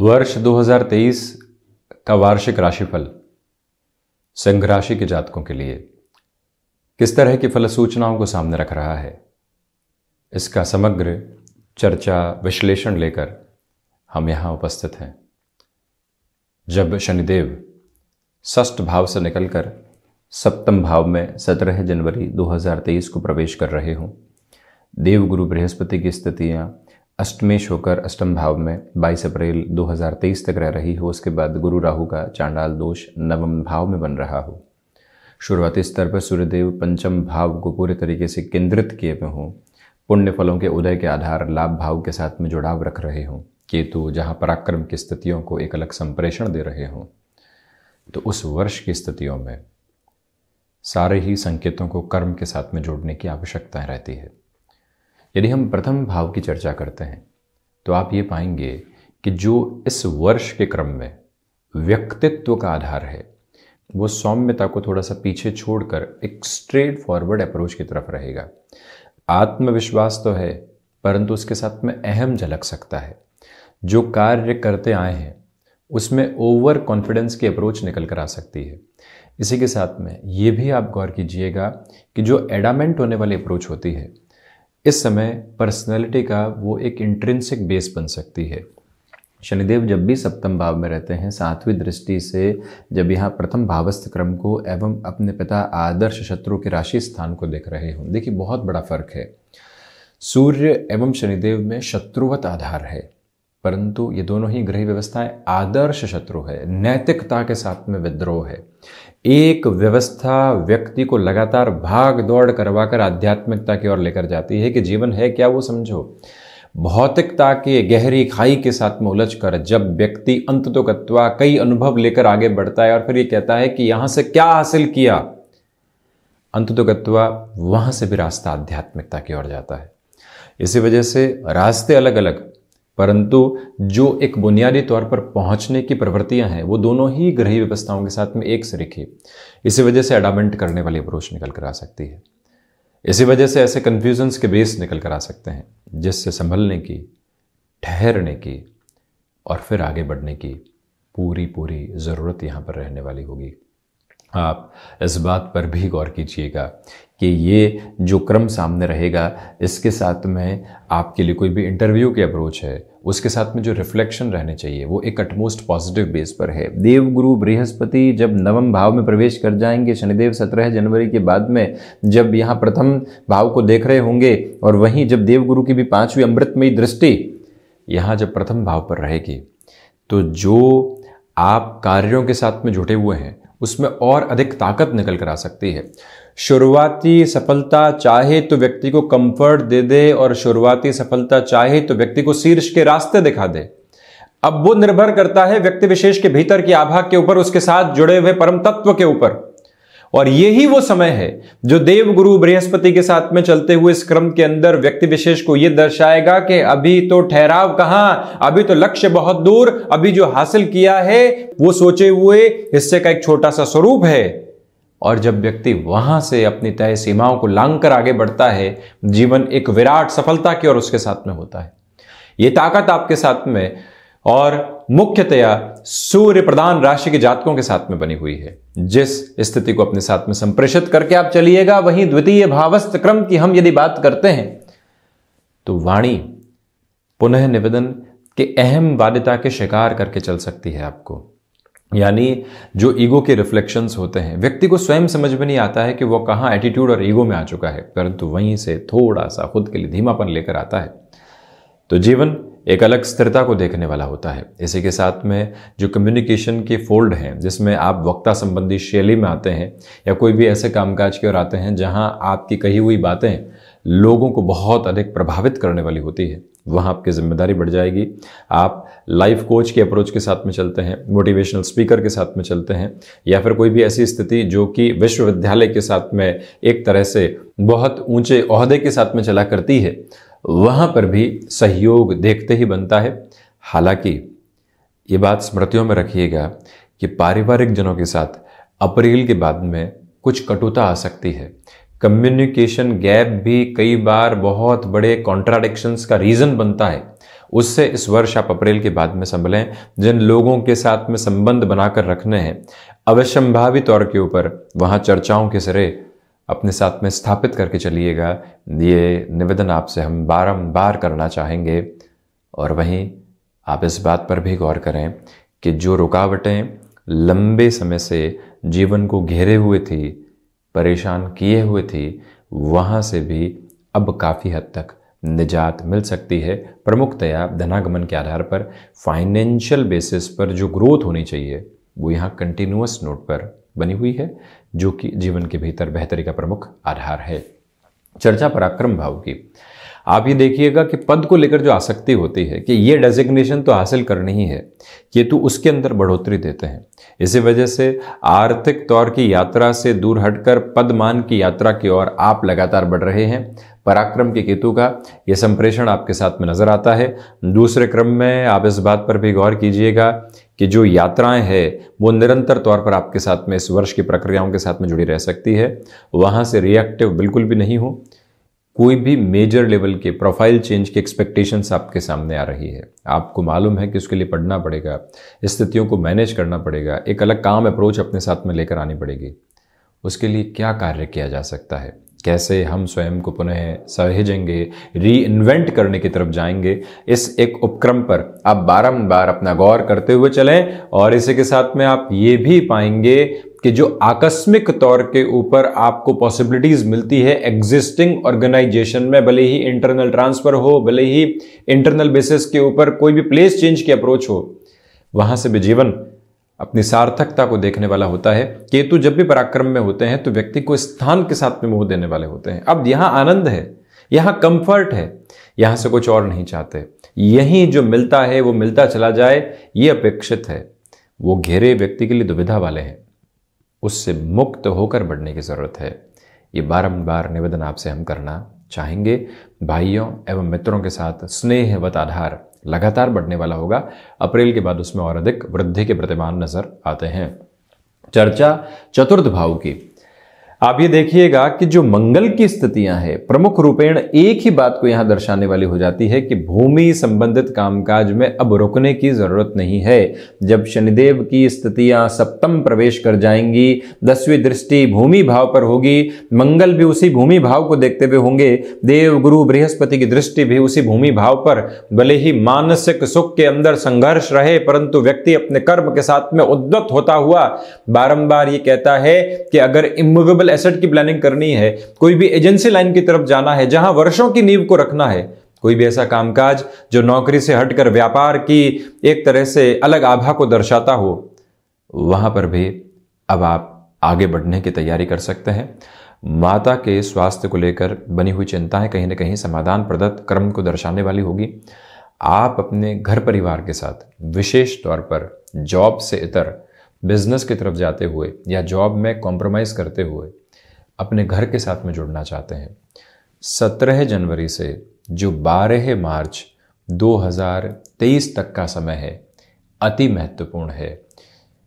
वर्ष 2023 का वार्षिक राशिफल सिंह राशि के जातकों के लिए किस तरह की फल सूचनाओं को सामने रख रहा है, इसका समग्र चर्चा विश्लेषण लेकर हम यहाँ उपस्थित हैं। जब शनिदेव षष्ठ भाव से निकलकर सप्तम भाव में 17 जनवरी 2023 को प्रवेश कर रहे हों, देवगुरु बृहस्पति की स्थितियाँ अष्टमेश होकर अष्टम भाव में 22 अप्रैल 2023 तक रह रही हो, उसके बाद गुरु राहु का चांडाल दोष नवम भाव में बन रहा हो, शुरुआती स्तर पर सूर्यदेव पंचम भाव को पूरे तरीके से केंद्रित किए हुए हों, पुण्य फलों के उदय के आधार लाभ भाव के साथ में जुड़ाव रख रहे हों, केतु जहाँ पराक्रम की स्थितियों को एक अलग संप्रेषण दे रहे हों, तो उस वर्ष की स्थितियों में सारे ही संकेतों को कर्म के साथ में जोड़ने की आवश्यकता रहती है। यदि हम प्रथम भाव की चर्चा करते हैं तो आप ये पाएंगे कि जो इस वर्ष के क्रम में व्यक्तित्व का आधार है वो सौम्यता को थोड़ा सा पीछे छोड़कर एक स्ट्रेट फॉरवर्ड अप्रोच की तरफ रहेगा। आत्मविश्वास तो है, परंतु उसके साथ में अहम झलक सकता है। जो कार्य करते आए हैं उसमें ओवर कॉन्फिडेंस की अप्रोच निकल कर आ सकती है। इसी के साथ में ये भी आप गौर कीजिएगा कि जो एडामेंट होने वाली अप्रोच होती है, इस समय पर्सनैलिटी का वो एक इंट्रिंसिक बेस बन सकती है। शनिदेव जब भी सप्तम भाव में रहते हैं, सातवीं दृष्टि से जब यहाँ प्रथम भावस्थ क्रम को एवं अपने पिता आदर्श शत्रु के राशि स्थान को देख रहे हों, देखिए बहुत बड़ा फर्क है। सूर्य एवं शनिदेव में शत्रुवत आधार है, परंतु ये दोनों ही ग्रह व्यवस्थाएं आदर्श शत्रु है, नैतिकता के साथ में विद्रोह है। एक व्यवस्था व्यक्ति को लगातार भाग दौड़ करवाकर आध्यात्मिकता की ओर लेकर जाती है कि जीवन है क्या वो समझो। भौतिकता के गहरी खाई के साथ में उलझ कर जब व्यक्ति अंततोगत्वा कई अनुभव लेकर आगे बढ़ता है और फिर ये कहता है कि यहां से क्या हासिल किया, अंततोगत्वा वहां से भी रास्ता आध्यात्मिकता की ओर जाता है। इसी वजह से रास्ते अलग अलग, परंतु जो एक बुनियादी तौर पर पहुंचने की प्रवृत्तियां हैं वो दोनों ही ग्रही व्यवस्थाओं के साथ में एक सरीखी, इसी वजह से एडामेंट करने वाली अप्रोच निकल कर आ सकती है। इसी वजह से ऐसे कन्फ्यूजन्स के बेस निकल कर आ सकते हैं, जिससे संभलने की, ठहरने की और फिर आगे बढ़ने की पूरी ज़रूरत यहाँ पर रहने वाली होगी। आप इस बात पर भी गौर कीजिएगा कि ये जो क्रम सामने रहेगा, इसके साथ में आपके लिए कोई भी इंटरव्यू की अप्रोच है, उसके साथ में जो रिफ्लेक्शन रहने चाहिए वो एक अटमोस्ट पॉजिटिव बेस पर है। देवगुरु बृहस्पति जब नवम भाव में प्रवेश कर जाएंगे, शनिदेव 17 जनवरी के बाद में जब यहाँ प्रथम भाव को देख रहे होंगे, और वहीं जब देवगुरु की भी 5वीं अमृतमयी दृष्टि यहाँ जब प्रथम भाव पर रहेगी, तो जो आप कार्यों के साथ में जुटे हुए हैं उसमें और अधिक ताकत निकल कर आ सकती है। शुरुआती सफलता चाहे तो व्यक्ति को कंफर्ट दे दे और शुरुआती सफलता चाहे तो व्यक्ति को शीर्ष के रास्ते दिखा दे। अब वो निर्भर करता है व्यक्ति विशेष के भीतर की आभा के ऊपर, उसके साथ जुड़े हुए परम तत्व के ऊपर। और यही वो समय है जो देवगुरु बृहस्पति के साथ में चलते हुए इस क्रम के अंदर व्यक्ति विशेष को यह दर्शाएगा कि अभी तो ठहराव कहां, अभी तो लक्ष्य बहुत दूर, अभी जो हासिल किया है वो सोचे हुए हिस्से का एक छोटा सा स्वरूप है। और जब व्यक्ति वहां से अपनी तय सीमाओं को लांघ कर आगे बढ़ता है, जीवन एक विराट सफलता की ओर उसके साथ में होता है। ये ताकत आपके साथ में और मुख्यतया सूर्य प्रधान राशि के जातकों के साथ में बनी हुई है। जिस स्थिति को अपने साथ में संप्रेषित करके आप चलिएगा, वहीं द्वितीय भावस्थ क्रम की हम यदि बात करते हैं तो वाणी पुनः निवेदन के अहम बाध्यता के शिकार करके चल सकती है आपको। यानी जो ईगो के रिफ्लेक्शंस होते हैं, व्यक्ति को स्वयं समझ में नहीं आता है कि वो कहां एटीट्यूड और ईगो में आ चुका है, परंतु वहीं से थोड़ा सा खुद के लिए धीमापन लेकर आता है तो जीवन एक अलग स्थिरता को देखने वाला होता है। इसी के साथ में जो कम्युनिकेशन के फोल्ड हैं, जिसमें आप वक्ता संबंधी शैली में आते हैं या कोई भी ऐसे कामकाज की ओर आते हैं जहां आपकी कही हुई बातें लोगों को बहुत अधिक प्रभावित करने वाली होती है, वहां आपकी जिम्मेदारी बढ़ जाएगी। आप लाइफ कोच के अप्रोच के साथ में चलते हैं, मोटिवेशनल स्पीकर के साथ में चलते हैं, या फिर कोई भी ऐसी स्थिति जो कि विश्वविद्यालय के साथ में एक तरह से बहुत ऊंचे ओहदे के साथ में चला करती है, वहां पर भी सहयोग देखते ही बनता है। हालांकि ये बात स्मृतियों में रखिएगा कि पारिवारिक जनों के साथ अप्रैल के बाद में कुछ कटुता आ सकती है। कम्युनिकेशन गैप भी कई बार बहुत बड़े कॉन्ट्राडिक्शंस का रीजन बनता है। उससे इस वर्ष आप अप्रैल के बाद में संभलें। जिन लोगों के साथ में संबंध बनाकर रखने हैं, अवश्यंभावी तौर के ऊपर वहां चर्चाओं के सिरे अपने साथ में स्थापित करके चलिएगा। ये निवेदन आपसे हम बारंबार करना चाहेंगे। और वहीं आप इस बात पर भी गौर करें कि जो रुकावटें लंबे समय से जीवन को घेरे हुए थी, परेशान किए हुए थी, वहाँ से भी अब काफ़ी हद तक निजात मिल सकती है। प्रमुखतया धनागमन के आधार पर फाइनेंशियल बेसिस पर जो ग्रोथ होनी चाहिए वो यहाँ कंटिन्यूअस नोट पर बनी हुई है, जो कि जीवन के भीतर बेहतरी का प्रमुख आधार है। चर्चा पराक्रम भाव की। आप ये देखिएगा कि पद को लेकर जो आसक्ति होती है कि ये डेजिग्नेशन तो हासिल करनी ही है, केतु उसके अंदर बढ़ोतरी देते हैं। इसी वजह से आर्थिक तौर की यात्रा से दूर हटकर पदमान की यात्रा की ओर आप लगातार बढ़ रहे हैं। पराक्रम के केतु का यह संप्रेषण आपके साथ में नजर आता है। दूसरे क्रम में आप इस बात पर भी गौर कीजिएगा कि जो यात्राएं हैं वो निरंतर तौर पर आपके साथ में इस वर्ष की प्रक्रियाओं के साथ में जुड़ी रह सकती है। वहां से रिएक्टिव बिल्कुल भी नहीं हो। कोई भी मेजर लेवल के प्रोफाइल चेंज की एक्सपेक्टेशंस आपके सामने आ रही है। आपको मालूम है कि उसके लिए पढ़ना पड़ेगा, स्थितियों को मैनेज करना पड़ेगा, एक अलग काम अप्रोच अपने साथ में लेकर आनी पड़ेगी। उसके लिए क्या कार्य किया जा सकता है, कैसे हम स्वयं को पुनः सहेजेंगे, री इन्वेंट करने की तरफ जाएंगे, इस एक उपक्रम पर आप बारंबार अपना गौर करते हुए चलें। और इसी के साथ में आप ये भी पाएंगे कि जो आकस्मिक तौर के ऊपर आपको पॉसिबिलिटीज मिलती है एग्जिस्टिंग ऑर्गेनाइजेशन में, भले ही इंटरनल ट्रांसफर हो, भले ही इंटरनल बेसिस के ऊपर कोई भी प्लेस चेंज की अप्रोच हो, वहां से भी जीवन अपनी सार्थकता को देखने वाला होता है। केतु जब भी पराक्रम में होते हैं तो व्यक्ति को स्थान के साथ में मोह देने वाले होते हैं। अब यहां आनंद है, यहां कंफर्ट है, यहां से कुछ और नहीं चाहते। यहीं जो मिलता है वो मिलता चला जाए, ये अपेक्षित है। वो घेरे व्यक्ति के लिए दुविधा वाले हैं, उससे मुक्त होकर बढ़ने की जरूरत है। ये बारंबार निवेदन आपसे हम करना चाहेंगे। भाइयों एवं मित्रों के साथ स्नेहवत आधार लगातार बढ़ने वाला होगा। अप्रैल के बाद उसमें और अधिक वृद्धि के प्रतिमान नजर आते हैं। चर्चा चतुर्थ भाव की। आप ये देखिएगा कि जो मंगल की स्थितियां हैं प्रमुख रूपेण एक ही बात को यहां दर्शाने वाली हो जाती है कि भूमि संबंधित कामकाज में अब रुकने की जरूरत नहीं है। जब शनिदेव की स्थितियां सप्तम प्रवेश कर जाएंगी, 10वीं दृष्टि भूमि भाव पर होगी, मंगल भी उसी भूमि भाव को देखते हुए होंगे, देव गुरु बृहस्पति की दृष्टि भी उसी भूमि भाव पर। भले ही मानसिक सुख के अंदर संघर्ष रहे, परंतु व्यक्ति अपने कर्म के साथ में उद्यत होता हुआ बारंबार ये कहता है कि अगर इमूवेबल एसेट की प्लानिंग करनी है, कोई भी एजेंसी लाइन की तरफ जाना है जहां वर्षों की नींव को रखना है, कोई भी ऐसा कामकाज जो नौकरी से हटकर व्यापार की एक तरह से अलग आभा को दर्शाता हो, वहां पर भी अब आप आगे बढ़ने की तैयारी कर सकते हैं। माता के स्वास्थ्य को लेकर बनी हुई चिंताएं कहीं ना कहीं समाधान प्रदत्त क्रम को दर्शाने वाली होगी। आप अपने घर परिवार के साथ विशेष तौर पर जॉब से इतर बिजनेस की तरफ जाते हुए या जॉब में कॉम्प्रोमाइज करते हुए अपने घर के साथ में जुड़ना चाहते हैं। 17 जनवरी से जो 12 मार्च 2023 तक का समय है, अति महत्वपूर्ण है।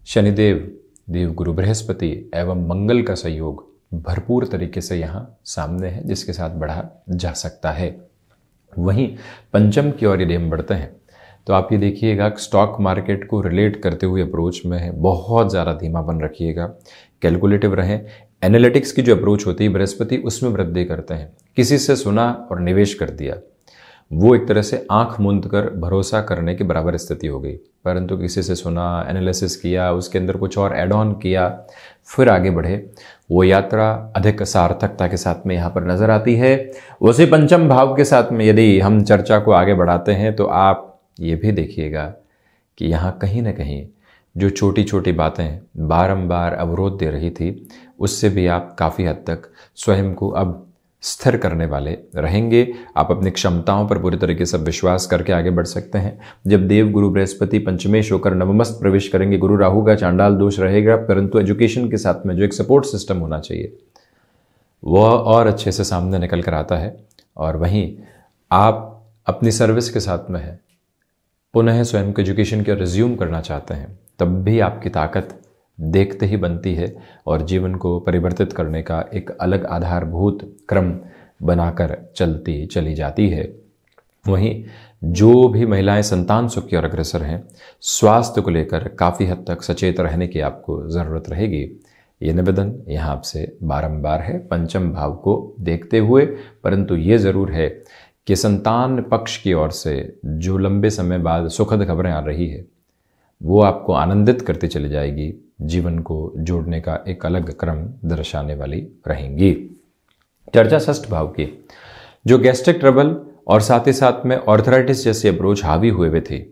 शनिदेव, देवगुरु बृहस्पति एवं मंगल का सहयोग भरपूर तरीके से यहाँ सामने है, जिसके साथ बढ़ा जा सकता है। वहीं पंचम की ओर यदि हम बढ़ते हैं तो आप ये देखिएगा स्टॉक मार्केट को रिलेट करते हुए अप्रोच में है, बहुत ज़्यादा धीमा बन रखिएगा, कैलकुलेटिव रहें। एनालिटिक्स की जो अप्रोच होती है बृहस्पति, उसमें वृद्धि करते हैं। किसी से सुना और निवेश कर दिया, वो एक तरह से आंख मूंद कर भरोसा करने की बराबर स्थिति हो गई। परंतु किसी से सुना, एनालिसिस किया, उसके अंदर कुछ और एड ऑन किया, फिर आगे बढ़े, वो यात्रा अधिक सार्थकता के साथ में यहाँ पर नजर आती है। उसी पंचम भाव के साथ में यदि हम चर्चा को आगे बढ़ाते हैं तो आप ये भी देखिएगा कि यहाँ कहीं ना कहीं जो छोटी छोटी बातें बारंबार अवरोध दे रही थी, उससे भी आप काफ़ी हद तक स्वयं को अब स्थिर करने वाले रहेंगे। आप अपनी क्षमताओं पर पूरी तरीके से विश्वास करके आगे बढ़ सकते हैं। जब देव गुरु बृहस्पति पंचमेश होकर नवमस्त प्रवेश करेंगे, गुरु राहु का चांडाल दोष रहेगा, परंतु एजुकेशन के साथ में जो एक सपोर्ट सिस्टम होना चाहिए वह और अच्छे से सामने निकल कर आता है। और वहीं आप अपनी सर्विस के साथ में है, पुनः स्वयं को एजुकेशन की रिज्यूम करना चाहते हैं, तब भी आपकी ताकत देखते ही बनती है और जीवन को परिवर्तित करने का एक अलग आधारभूत क्रम बनाकर चलती चली जाती है। वहीं जो भी महिलाएं संतान सुख की ओर अग्रसर हैं, स्वास्थ्य को लेकर काफ़ी हद तक सचेत रहने की आपको ज़रूरत रहेगी। ये निवेदन यहाँ आपसे बारंबार है पंचम भाव को देखते हुए, परंतु ये ज़रूर है कि संतान पक्ष की ओर से जो लंबे समय बाद सुखद खबरें आ रही है वो आपको आनंदित करती चली जाएगी, जीवन को जोड़ने का एक अलग क्रम दर्शाने वाली रहेंगी। चर्चा षष्ठ भाव की, जो गैस्ट्रिक ट्रबल और साथ ही साथ में ऑर्थराइटिस जैसी अप्रोच हावी हुए थे,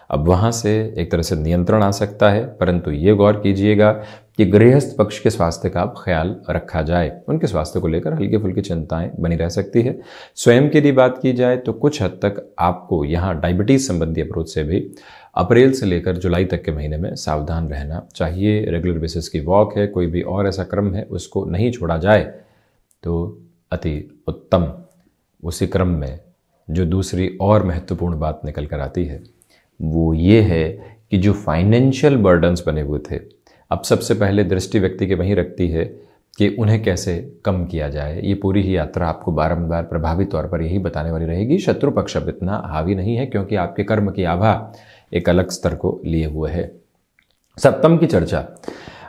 अब वहाँ से एक तरह से नियंत्रण आ सकता है, परंतु ये गौर कीजिएगा कि गृहस्थ पक्ष के स्वास्थ्य का ख्याल रखा जाए। उनके स्वास्थ्य को लेकर हल्की फुल्की चिंताएं बनी रह सकती है। स्वयं की यदि बात की जाए तो कुछ हद तक आपको यहाँ डायबिटीज संबंधी अप्रोच से भी अप्रैल से लेकर जुलाई तक के महीने में सावधान रहना चाहिए। रेगुलर बेसिस की वॉक है, कोई भी और ऐसा क्रम है उसको नहीं छोड़ा जाए तो अति उत्तम। उसी क्रम में जो दूसरी और महत्वपूर्ण बात निकल कर आती है वो ये है कि जो फाइनेंशियल बर्डन्स बने हुए थे, अब सबसे पहले दृष्टि व्यक्ति के वहीं रखती है कि उन्हें कैसे कम किया जाए। ये पूरी ही यात्रा आपको बारंबार प्रभावी तौर पर यही बताने वाली रहेगी। शत्रु पक्ष अब इतना हावी नहीं है क्योंकि आपके कर्म की आभा एक अलग स्तर को लिए हुए है। सप्तम की चर्चा,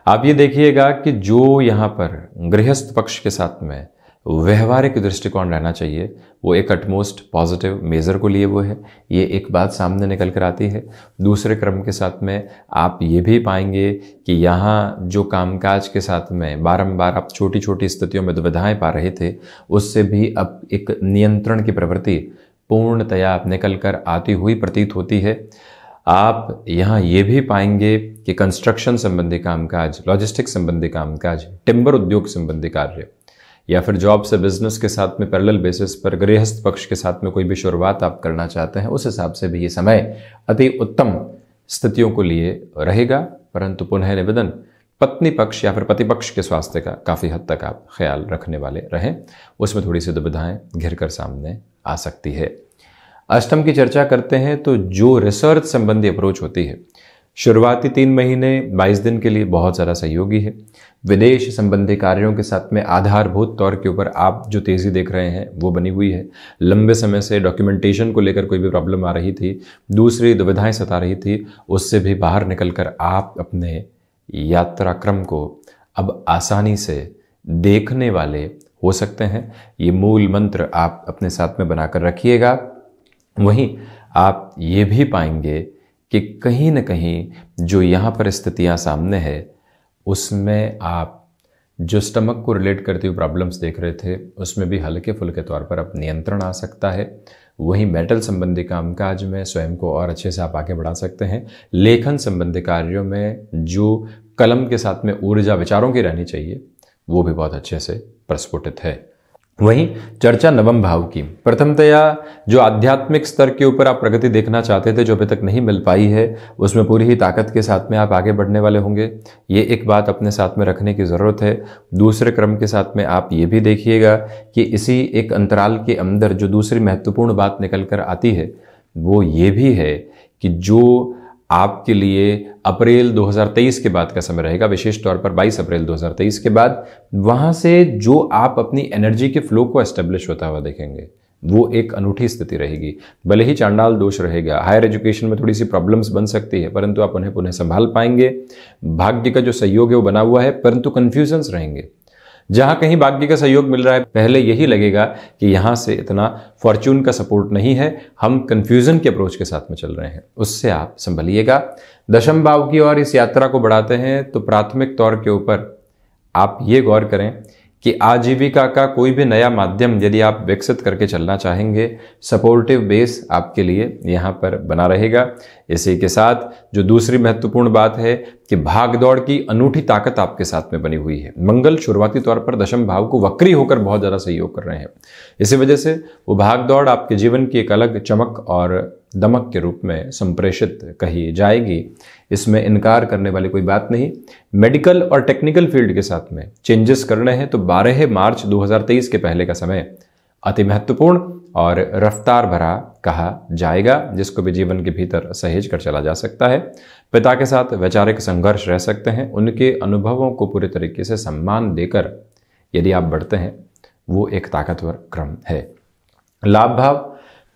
आप ये देखिएगा कि जो यहाँ पर गृहस्थ पक्ष के साथ में व्यवहारिक दृष्टिकोण रहना चाहिए वो एक अटमोस्ट पॉजिटिव मेजर को लिए हुए है। ये एक बात सामने निकल कर आती है। दूसरे क्रम के साथ में आप ये भी पाएंगे कि यहाँ जो कामकाज के साथ में बारंबार आप छोटी छोटी स्थितियों में दुविधाएं पा रहे थे, उससे भी अब एक नियंत्रण की प्रवृत्ति पूर्णतया निकल कर आती हुई प्रतीत होती है। आप यहाँ ये भी पाएंगे कि कंस्ट्रक्शन संबंधी कामकाज, लॉजिस्टिक्स संबंधी कामकाज, टिम्बर उद्योग संबंधी कार्य या फिर जॉब से बिजनेस के साथ में पैरेलल बेसिस पर गृहस्थ पक्ष के साथ में कोई भी शुरुआत आप करना चाहते हैं, उस हिसाब से भी ये समय अति उत्तम स्थितियों को लिए रहेगा। परंतु पुनः निवेदन, पत्नी पक्ष या फिर पति पक्ष के स्वास्थ्य का काफ़ी हद तक आप ख्याल रखने वाले रहें, उसमें थोड़ी सी दुविधाएं घिर कर सामने आ सकती है। अष्टम की चर्चा करते हैं तो जो रिसर्च संबंधी अप्रोच होती है, शुरुआती 3 महीने 22 दिन के लिए बहुत ज़्यादा सहयोगी है। विदेश संबंधी कार्यों के साथ में आधारभूत तौर के ऊपर आप जो तेज़ी देख रहे हैं वो बनी हुई है। लंबे समय से डॉक्यूमेंटेशन को लेकर कोई भी प्रॉब्लम आ रही थी, दूसरी दुविधाएं सता रही थी, उससे भी बाहर निकल कर आप अपने यात्रा क्रम को अब आसानी से देखने वाले हो सकते हैं। ये मूल मंत्र आप अपने साथ में बनाकर रखिएगा। वहीं आप ये भी पाएंगे कि कहीं न कहीं जो यहाँ पर स्थितियाँ सामने है उसमें आप जो स्टमक को रिलेट करती हुई प्रॉब्लम्स देख रहे थे उसमें भी हल्के फुल्के तौर पर अब नियंत्रण आ सकता है। वहीं मेटल संबंधी कामकाज में स्वयं को और अच्छे से आप आगे बढ़ा सकते हैं। लेखन संबंधी कार्यों में जो कलम के साथ में ऊर्जा विचारों की रहनी चाहिए वो भी बहुत अच्छे से प्रस्फुटित है। वहीं चर्चा नवम भाव की, प्रथमतया जो आध्यात्मिक स्तर के ऊपर आप प्रगति देखना चाहते थे जो अभी तक नहीं मिल पाई है, उसमें पूरी ही ताकत के साथ में आप आगे बढ़ने वाले होंगे। ये एक बात अपने साथ में रखने की ज़रूरत है। दूसरे क्रम के साथ में आप ये भी देखिएगा कि इसी एक अंतराल के अंदर जो दूसरी महत्वपूर्ण बात निकल कर आती है वो ये भी है कि जो आपके लिए अप्रैल 2023 के बाद का समय रहेगा, विशेष तौर पर 22 अप्रैल 2023 के बाद, वहाँ से जो आप अपनी एनर्जी के फ्लो को एस्टेब्लिश होता हुआ देखेंगे वो एक अनूठी स्थिति रहेगी। भले ही चांडाल दोष रहेगा, हायर एजुकेशन में थोड़ी सी प्रॉब्लम्स बन सकती है, परंतु आप उन्हें पुनः संभाल पाएंगे। भाग्य का जो सहयोग है वो बना हुआ है, परंतु कन्फ्यूजन्स रहेंगे। जहां कहीं भाग्य का सहयोग मिल रहा है पहले यही लगेगा कि यहां से इतना फॉर्च्यून का सपोर्ट नहीं है, हम कंफ्यूजन के अप्रोच के साथ में चल रहे हैं, उससे आप संभलिएगा। दशम भाव की ओर इस यात्रा को बढ़ाते हैं तो प्राथमिक तौर के ऊपर आप ये गौर करें कि आजीविका का कोई भी नया माध्यम यदि आप विकसित करके चलना चाहेंगे, सपोर्टिव बेस आपके लिए यहाँ पर बना रहेगा। इसी के साथ जो दूसरी महत्वपूर्ण बात है कि भागदौड़ की अनूठी ताकत आपके साथ में बनी हुई है। मंगल शुरुआती तौर पर दशम भाव को वक्री होकर बहुत ज़्यादा सहयोग कर रहे हैं, इसी वजह से वो भागदौड़ आपके जीवन की एक अलग चमक और दमक के रूप में संप्रेषित कही जाएगी। इसमें इनकार करने वाली कोई बात नहीं। मेडिकल और टेक्निकल फील्ड के साथ में चेंजेस करने हैं तो 12 मार्च 2023 के पहले का समय अति महत्वपूर्ण और रफ्तार भरा कहा जाएगा, जिसको भी जीवन के भीतर सहेज कर चला जा सकता है। पिता के साथ वैचारिक संघर्ष रह सकते हैं, उनके अनुभवों को पूरे तरीके से सम्मान देकर यदि आप बढ़ते हैं वो एक ताकतवर क्रम है। लाभ भाव,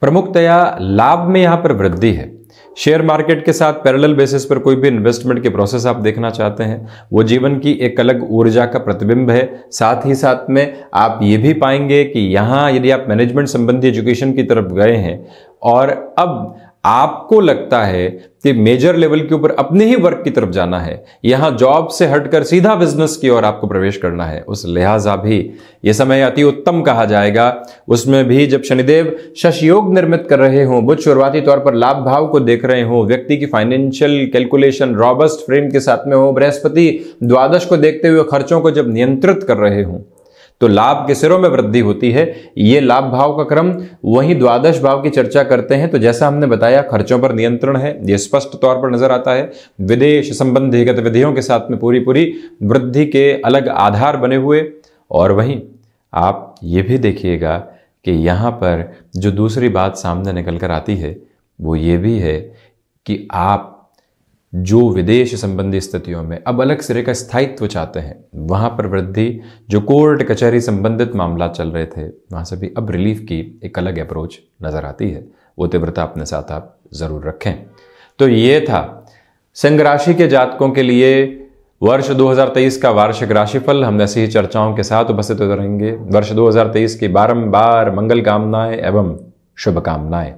प्रमुखतया लाभ में यहां पर वृद्धि है। शेयर मार्केट के साथ पैरेलल बेसिस पर कोई भी इन्वेस्टमेंट के प्रोसेस आप देखना चाहते हैं, वो जीवन की एक अलग ऊर्जा का प्रतिबिंब है। साथ ही साथ में आप ये भी पाएंगे कि यहाँ यदि आप मैनेजमेंट संबंधी एजुकेशन की तरफ गए हैं और अब आपको लगता है कि मेजर लेवल के ऊपर अपने ही वर्क की तरफ जाना है, यहां जॉब से हटकर सीधा बिजनेस की ओर आपको प्रवेश करना है, उस लिहाजा भी यह समय अति उत्तम कहा जाएगा। उसमें भी जब शनिदेव शश योग निर्मित कर रहे हों, बुध शुरुआती तौर पर लाभ भाव को देख रहे हों, व्यक्ति की फाइनेंशियल कैलकुलेशन रॉबस्ट फ्रेम के साथ में हो, बृहस्पति द्वादश को देखते हुए खर्चों को जब नियंत्रित कर रहे हों, तो लाभ के सिरों में वृद्धि होती है। ये लाभ भाव का क्रम वहीं द्वादश भाव की चर्चा करते हैं, तो जैसा हमने बताया खर्चों पर नियंत्रण है, यह स्पष्ट तौर पर नजर आता है। विदेश संबंधी गतिविधियों के साथ में पूरी वृद्धि के अलग आधार बने हुए। और वहीं आप ये भी देखिएगा कि यहां पर जो दूसरी बात सामने निकल कर आती है वो ये भी है कि आप जो विदेश संबंधी स्थितियों में अब अलग सिरे का स्थायित्व चाहते हैं, वहां पर वृद्धि, जो कोर्ट कचहरी संबंधित मामला चल रहे थे वहां से भी अब रिलीफ की एक अलग अप्रोच नजर आती है। वो तीव्रता अपने साथ आप जरूर रखें। तो ये था सिंह राशि के जातकों के लिए वर्ष 2023 का वार्षिक राशिफल। हम ऐसी ही चर्चाओं के साथ उपस्थित रहेंगे। वर्ष 2023 की बारंबार मंगल कामनाएं एवं शुभकामनाएं।